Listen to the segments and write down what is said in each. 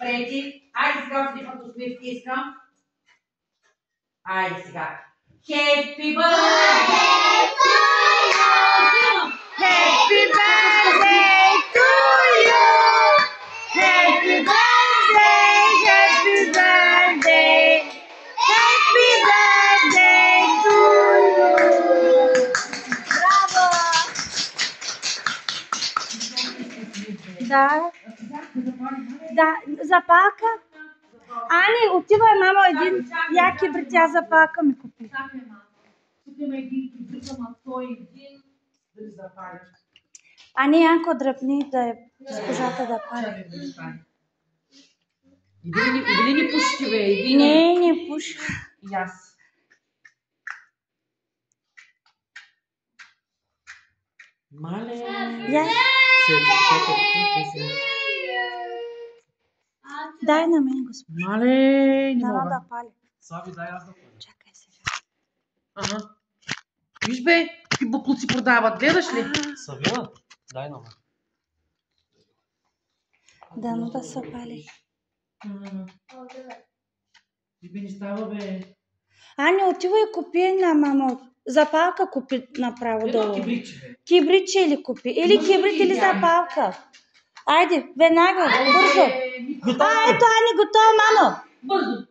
Прети. Айде сега още път усмивки искам. Айде сега. Happy birthday to you. Happy birthday to you. Happy birthday, happy birthday. Happy birthday to you. Браво! Да, запалка. Ани, отивай, мама, един яки бритя запалка ми купи. Тук има един кизък, ама той един да запали. Ани, Янко, дръпни да е госпожата да пали. Иди ли не пушите, бе? Не пуша. И аз. Мале. Я. Дай на мен, госпожа. Мале, не Дава мога. да пали. Саби, дай аз да паля. Чакай сега. Ага. Виж, бе, какви буклуци продават. Гледаш ли? Савина, дай на мен. Дано да се пали. Бе, не става, бе. Ани, отивай и купи на мама. Запалка купи направо Едно долу. кибриче, бе. Кибриче или купи. Или кибрит, или запалка. Айде, веднага, бързо. Ето, Ани, готова, мамо. Бързо.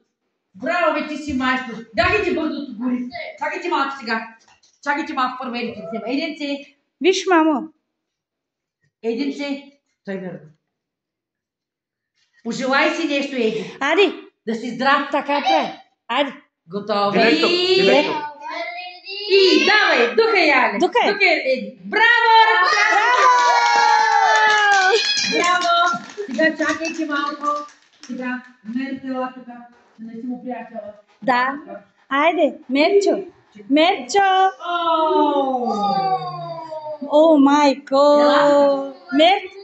Браво, бе, ти си майстор. Дайте бързото гори. Чакайте малко сега. Чакайте малко първо едите взема. Единце. Виж, мамо. Единце. Той верно. Пожелай си нещо, Еди. Ади, Да си здрав. така прави. Айде. Готови. Директор. И давай, духай, Али. Духай. Еди. Браво! Браво! Сега чакайте малко. Сега, Мерцела тук. Да не си му приятела. Да. Айде, Мерчо. Мерчо. О, майко. Мерчо.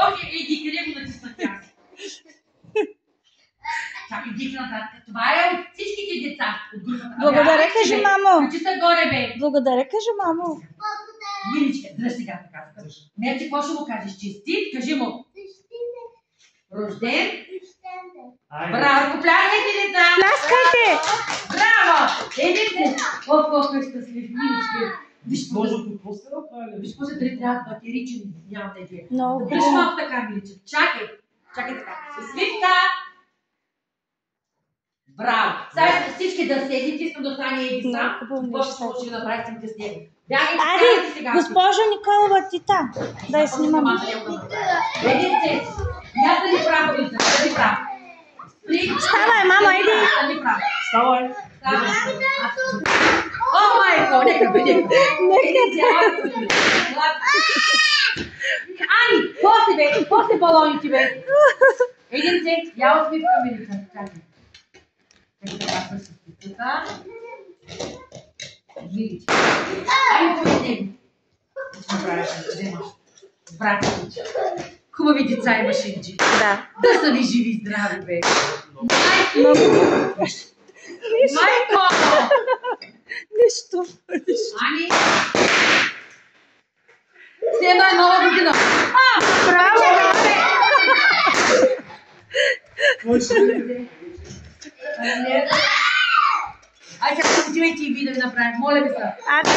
Окей, Еди, къде го натисна тя? Чакай, дики нататък. Това е от всичките деца от групата. Благодаря, кажи, мамо. Качи се горе, бе. Благодаря, кажи, мамо. Миличка, дръж сега така. Мерче, какво ще му кажеш? Честит? Кажи му. Рожден? Браво, попляскайте, деца! Пляскайте! Браво! Едите! Ох, колко е щастлив, милички. Виж, Може какво се направи? виж, после дали трябва батеричен, няма да е. Много Виж хубаво. малко така, миличе. Чакай. Чакай така. Свитка! Браво! Сега всички да седите, искам да остане Еди сам. Много хубаво Какво ще нещо. случи да направите снимка с него? Бягайте, Ади, бягайте сега. госпожа Николова, ти там. Да я снимам. Едите! Я да ни право, Лиза, да ни право. Ставай, мама, иди. Да ни право. Ставай. О, майко, нека бе, нека. Ани, после балоните, бе. Единце, я усмивка, Милица. Чакай. Ето така с усмивката. Миличка. Ани, той него. Ще направиш, вземаш. Брат, хубави деца имаш, Инджи. Да. Да са ви живи и здрави, бе. Майко! Нищо. Ани! Все нова година! Браво! Ай, сега отивайте и ви да ви направим. Моля ви се. Ади.